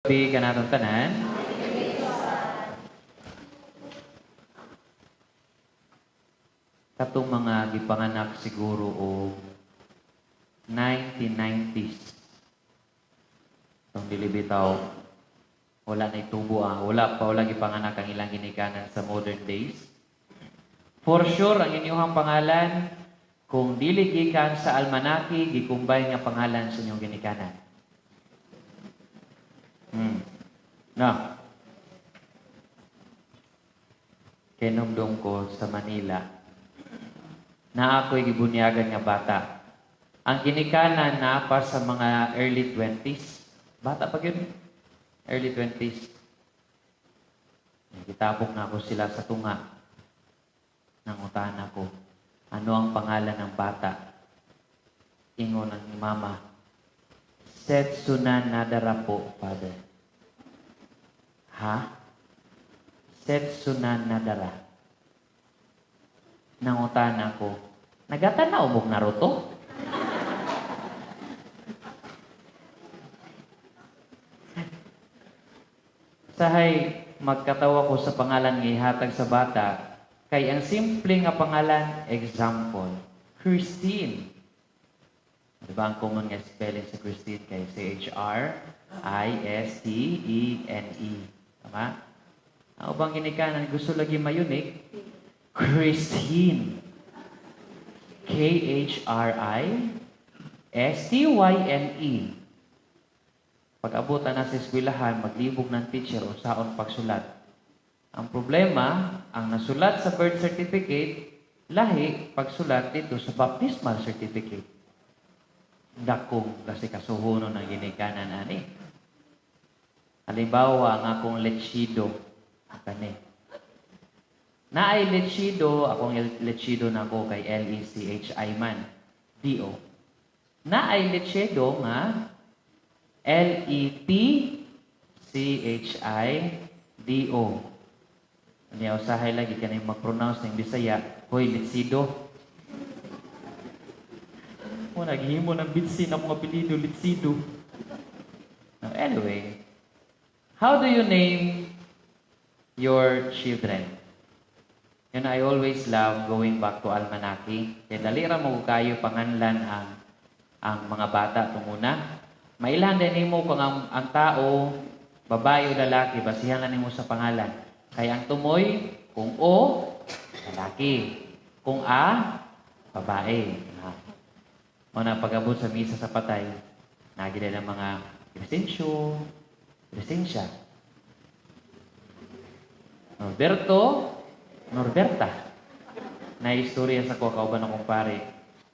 Gabi ka natong tanan. Katong mga gipanganak siguro o 1990s. Itong dilibitaw, wala na itubo wala gipanganak ang ilang ginikanan sa modern days. For sure, ang inyong pangalan, kung dili gikan sa almanaki, gikumbay nga pangalan sa inyong ginikanan. No. Kinumdum ko sa Manila na ako'y gibunyagan nga bata. Ang ginikanan na pa sa mga early 20s. Bata pa yun. Early 20s. Kitapok na ako sila sa tunga. Nangutan ako. Ano ang pangalan ng bata? Ingon ng mama. Setsunan Nadara po, Father. Ha? Setsunan Nadara. Nangutan ako. Nagatanaw mong Naruto? Sahay, magkatawa ko sa pangalan nga ihatag sa bata, kay ang simple nga pangalan, example, Christine. Diba ang common nga spelling sa Christine kay C-H-R-I-S-T-E-N-E. Tama? Ang ubang ginikanan, gusto lagi mayunik, Christine. K-H-R-I-S-T-Y-N-E. Pag-abutan na sa eskwelahan, maglibog ng teacher o saon pagsulat. Ang problema, ang nasulat sa birth certificate, lahi pagsulat dito sa baptismal certificate. Dakong kasi kasuhuno ng ginikanan ani. Halimbawa, ang akong lechido. Kani. Naay lechido, akong lechido na ko kay L-E-C-H-I man. D-O. Naay lechido nga L-E-T-C-H-I-D-O. Niya usahay lagi ka na yung mag-pronounce ng Bisaya. Hoy, lechido. O, naghihimo ng bitsin ang mga apelido, lechido. Anyway, how do you name your children? And I always love going back to Almanaki. Kaya dalira mo kayo panganlan ang mga bata itong una. Mailan din mo kung ang tao, babae o lalaki, basihan lang mo sa pangalan. Kaya ang tumoy, kung O, lalaki. Kung A, babae. Muna pag-abot sa misa sa patay, nagila ng mga Crescencio, Crescencia. Norberta. Na istorya sa kauban ng kumpare.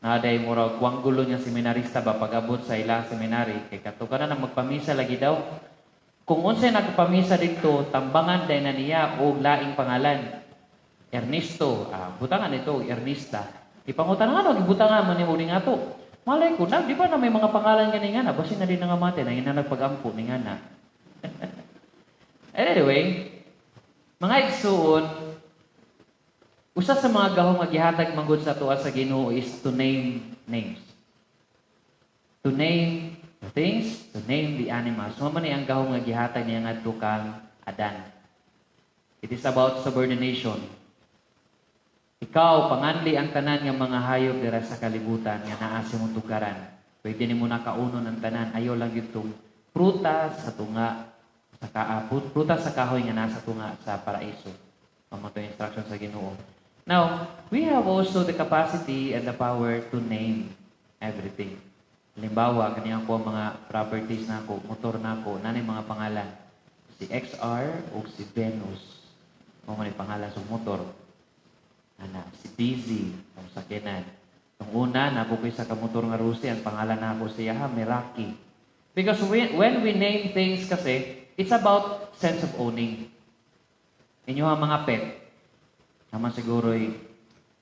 Naday murag kuwanggulo niya seminarista ba pag-abot sa ilang seminary. Kay katuka na magpamisa lagi daw. Kung unsay nagpamisa dito, tambangan day na niya o laing pangalan. Ernesto. Butangan ito, Ernesta. Ipangutan nga, gibutangan man yung uling ato. Malay ko, di ba na may mga pangalan nga nga na? Basin na din nga mati, na nagpag-ampo ni nga na. Anyway, mga igsuon, usa sa mga gahong maghihatag manggod sa tuwa sa Ginoo is to name names. To name the things, to name the animals. So man ang gahong maghihatag niya ngadto kang Adan. It is about subordination. Ikaw, panganli ang tanan ng mga hayop dira sa kalibutan nga naa sa imong tugaran. Pwede nimo nakauno ng tanan. Ayaw lang itong prutas sa tunga sa kaapot, prutas sa kahoy nga nasa tunga sa paraiso. Mamatay instruction sa Ginoo. Now, we have also the capacity and the power to name everything. Halimbawa, kaniyang po mga properties na ako, motor na ako, nanay mga pangalan. Si XR o si Venus. Mga pangalan sa motor. Si Busy, ang sakinan. Ang una, nabukoy sa kamotor nga Rusi, ang pangalan na ako siya, Meraki. Because when we name things kasi, it's about sense of owning. Inyo ang mga pet. Naman siguro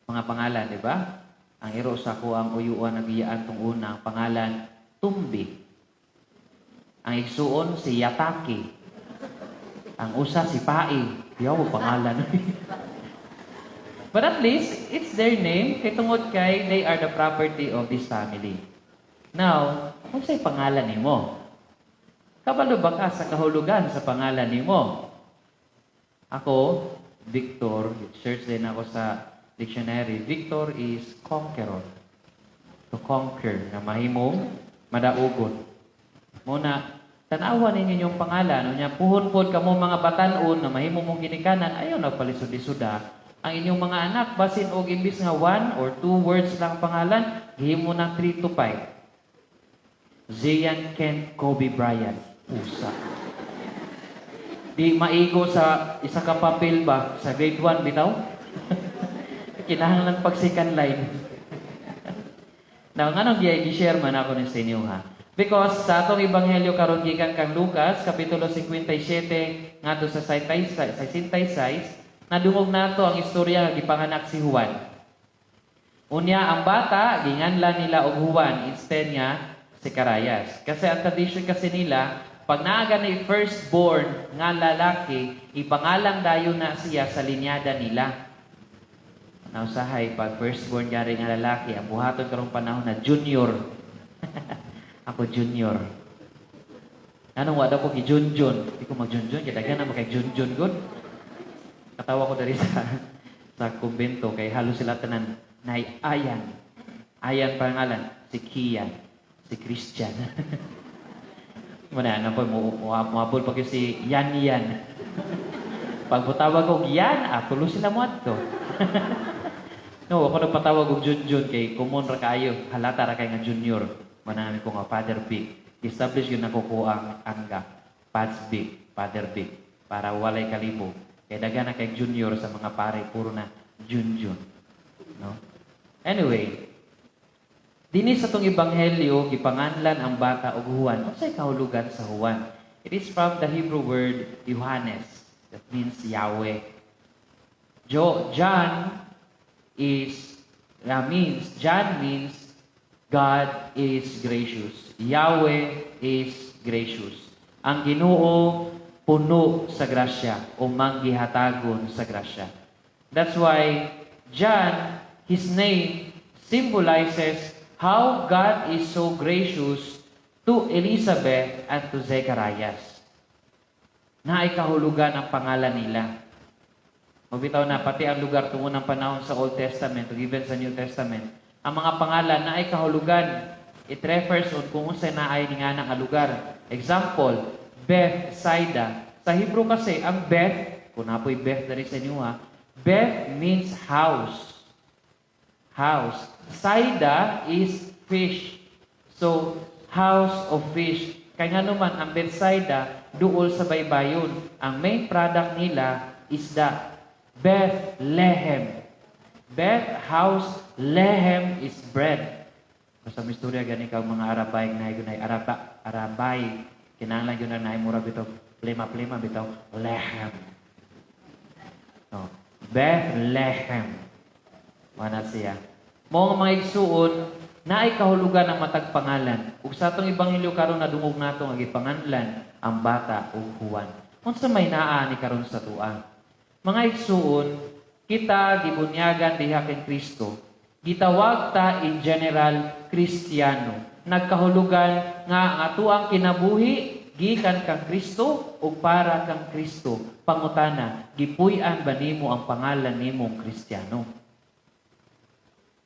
mga pangalan, di ba? Ang iro sa ko ang uyuan na biyaan itong una, ang pangalan, Tumbi. Ang igsuon, si Yataki. Ang usa, si Pai. Diyaw, pangalan. But at least, it's their name. Kay tungod kay, they are the property of this family. Now, kung sa'y pangalan ni mo? Kabalo ba ka sa kahulugan sa pangalan nimo? Ako, Victor, search din ako sa dictionary. Victor is conqueror. To conquer, na mahimong madaugon. Muna, tanawan ninyo yung pangalan. Unya, puhon-puhon ka mo mga batanon na mahimong mong ginikanan, ayaw na palisod-isuda. Ang inyong mga anak, basin og imbis nga 1 or 2 words lang pangalan, gihimo ng 3 to 5. Zian Kent Kobe Bryant. Pusa. Di maigo sa isa ka papel ba? Sa grade 1 bitaw? Kinahanglan pag second line. Now, anong gi-share man ako ni sa inyo ha? Because sa atong ebanghelyo karon gikan kang Lucas, kapitulo 57, ngadto sa 66, nadungog nato ang istorya nga gipanganak si Juan. Unya, ang bata, ginganlan nila og Juan, instead niya si Carayas. Kasi ang tradition kasi nila, pag naaga ni firstborn nga lalaki, ipangalang dayon na siya sa linyada nila. Nausahay, pag firstborn gari nga lalaki, ang buhaton karong panahon na junior. Ako junior. Anong wala ko gi-junjun? Hindi ko mag-junjun. Kaya na makag-junjun good. Katawa ko dari sa kumbento kay halos sila tanan na Ayan. Ayan pangalan. Si Kian. Si Christian. Muna, po, muhabol pag si Yan. Pag butawag ko Yan, tulo sila mo ato. No, ako nagpatawag og Junjun kay common ra kayo. Halata ra kay nga junior. Manami ko nga Father Big. Establish yun ako ko ang angga. Pads Big, Father Big. Para walay kalibo. Kaya daga na kay junior sa mga pare, puro na Junjun. No? Anyway, dinis sa itong ebanghelyo, gipanganlan ang bata og Juan. Ano sa'y kahulugan sa Juan? It is from the Hebrew word Yohanes. That means Yahweh. John means God is gracious. Yahweh is gracious. Ang Ginoo puno sa grasya o manggihatagon sa grasya. That's why John, his name symbolizes how God is so gracious to Elizabeth and to Zacharias. Naay kahulugan ang pangalan nila. Magbitaw na pati ang lugar tungo ng panahon sa Old Testament o even sa New Testament. Ang mga pangalan na ay kahulugan, it refers on kung unsa na ay nga ng lugar. Example, Bethsaida. Sa Hebrew kasi, ang Beth, kung napoy Beth na rin sa inyo ha, Beth means house. House. Saida is fish. So, house of fish. Kaya nga naman, ang Bethsaida, duol sa baybayon. Ang main product nila is the Bethlehem. Beth, house, lehem is bread. Sa misturya, gani ka mga Arabay, Arabay, kinanglan yun na naimura bitaw, plema bitaw, lehem. No. Bethlehem. Wana siya. Mga igsuon, na ay kahulugan ng matag pangalan. Ug sa atong ebanghelyo karon nadungog nato nga gipanganlan ang bata og Juan. Unsa may naa ni karon sa tuang? Mga igsuon, kita gibunyagan diha kay Kristo. Gitawag ta in general Kristiyano. Nagkahulugan nga ang atuang kinabuhi gikan kang Kristo o para kang Kristo. Pangutana, gipuy-an ba nimo ang pangalan nimong Kristiyano?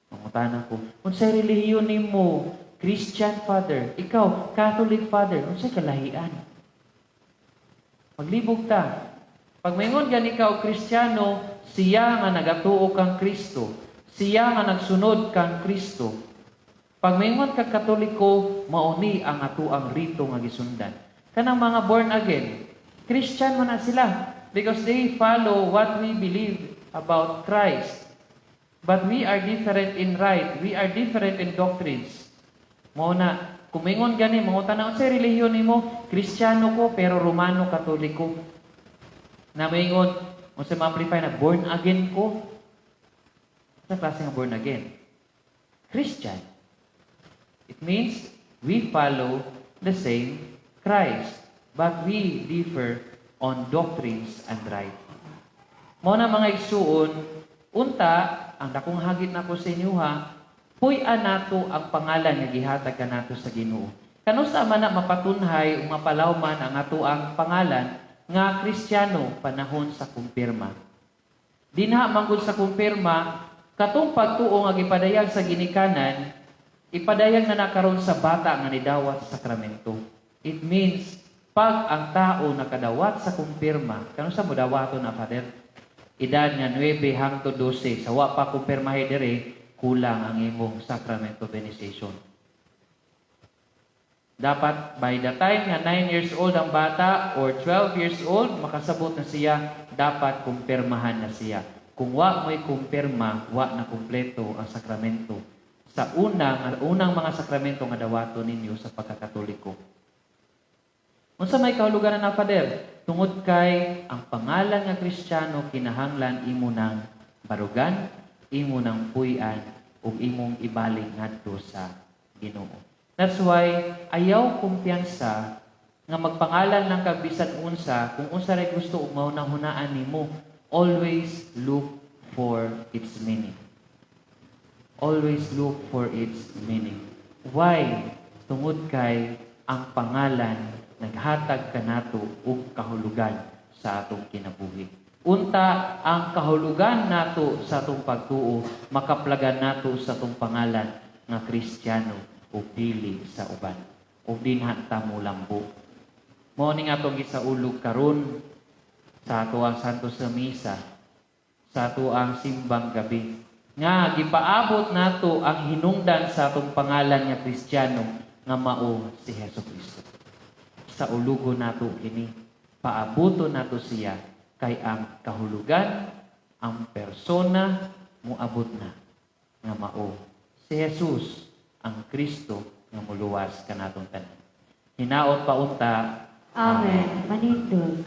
Pangutana ko, unsay relihiyon nimo? Christian father. Ikaw, Catholic father. Unsay kalahian? Maglibog ta. Pag maingon gani ka og Kristiyano, siya nga nagatuo kang Kristo. Siya nga nagsunod kang Kristo. Pag maingon ka Katoliko, mauni ang atuang rito nga gisundan. Kanang mga born again, Christian man na sila because they follow what we believe about Christ. But we are different in rite. We are different in doctrines. Mao na, kung maingon gani, mangutan na, unsay relihiyon nimo? Kristiyano ko, pero Romano Katoliko. Na maingon, unsay ma-amplify na, born again ko. Sa klase nga born again? Christian. It means we follow the same Christ, but we differ on doctrines and rite. Mao na mga igsuon, unta, ang dakong hagit nako sa inyo ha, puy-an nato ang pangalan nga gihatag kanato sa Ginoo. Kanusa man na mapatunhay o mapalawman ang atuang pangalan nga Kristiyano panahon sa kumpirma. Dinha manggod sa kumpirma, katong pagtuo nga gipadayag sa ginikanan, ipadayag na nakaroon sa bata nga nidawat sa sakramento. It means, pag ang tao nakadawat sa kumpirma, kano sa mudawato na, Father? Edad nga 9 hangtod 12, sa wa pa kumpirmahe dire, kulang ang imong sacramento of initiation. Dapat by the time nga 9 years old ang bata or 12 years old, makasabot na siya, dapat kumpirmahan na siya. Kung wa mo'y kumpirma, wa na kumpleto ang sakramento sa unang mga sakramento nga dawato ninyo sa pagkakatoliko. Unsa may kahulugan na, Father? Tungod kay ang pangalan nga Kristiyano kinahanglan imo nang barugan, imo nang puy-an, ug imong ibaling ngadto sa Ginoo. That's why ayaw kumpiyansa nga magpangalan lang kag bisan unsa, kung unsa ray gusto ug maunang hunaan nimo, always look for its meaning. Always look for its meaning. Why? Tungod kay ang pangalan naghatag kanato og kahulugan sa atong kinabuhi. Unta ang kahulugan nato sa atong pagtuo, makaplagan nato sa atong pangalan nga Kristiyano o pili sa uban. O dinha ta mo lambo. Mao ni nga atong gisaulog karon sa ato ang Santo sa Misa, sa ato ang simbang gabi. Nga gipaabot nato ang hinungdan sa atong pangalan nga Kristiyano nga mao si Hesukristo. Sa ulugo nato kini, paabuto nato siya kay ang kahulugan, ang persona moabot na nga mao si Jesus ang Kristo nga muluwas kanatong tanan. Hinaot paunta. Amen. Manindot.